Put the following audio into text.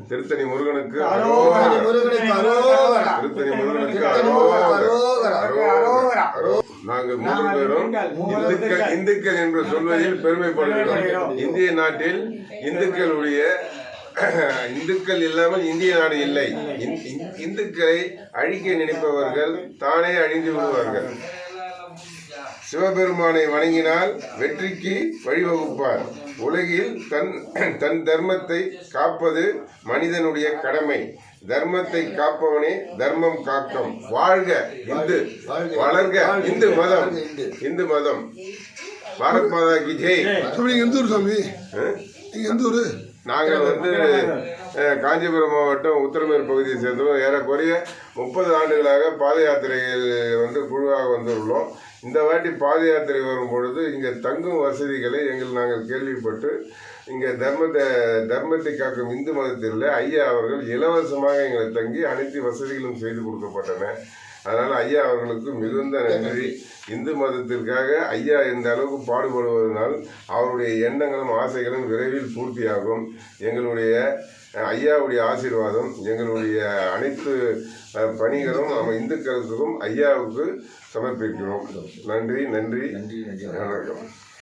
திருத்தணி முருகனுக்கு நாங்கள் மூன்று பேரும் இந்துக்கள் என்று சொல்வதில் பெருமைப்படுகிறோம். இந்திய நாட்டில் இந்துக்கள் இல்லாமல் இந்திய நாடு இல்லை. இந்துக்களை அழிக்க நினைப்பவர்கள் தானே அழிந்து விடுவார்கள். சிவபெருமானை வணங்கினால் வெற்றிக்கு வழிவகுப்பார். உலகில் தன் தர்மத்தை காப்பது மனிதனுடைய கடமை. தர்மத்தை காப்பவனே தர்மம் காக்கும். வாழ்க இந்து, வளர்க இந்து மதம். இந்து மதம். பாரத் மாதா கி ஜெய். எந்த ஊர் சாமி? எந்த ஊர்? நாங்கள் காஞ்சிபுரம் மாவட்டம் உத்தரமேறு பகுதியை சேர்ந்தோம். ஏறக்குறைய 30 ஆண்டுகளாக பாத யாத்திரைகள் குழுவாக வந்துள்ளோம். இந்த வாட்டி பாத யாத்திரை வரும் பொழுது இங்கே தங்கும் வசதிகளை நாங்கள் கேள்விப்பட்டு இங்கே தர்மத்தை காக்கும் இந்து மதத்தில் ஐயா அவர்கள் இலவசமாக எங்களை தங்கி அனைத்து வசதிகளும் செய்து கொடுக்கப்பட்டன. அதனால் ஐயா அவர்களுக்கு மிகுந்த நன்றி. இந்து மதத்திற்காக ஐயா இந்த அளவுக்கு பாடுபடுவதனால் அவருடைய எண்ணங்களும் ஆசைகளும் விரைவில் பூர்த்தியாகும். எங்களுடைய ஐயாவுடைய ஆசீர்வாதம், எங்களுடைய அனைத்து பணிகளும் நம்ம இந்துக்களுக்கும் ஐயாவுக்கு சமர்ப்பிக்கிறோம். நன்றி நன்றி வணக்கம்.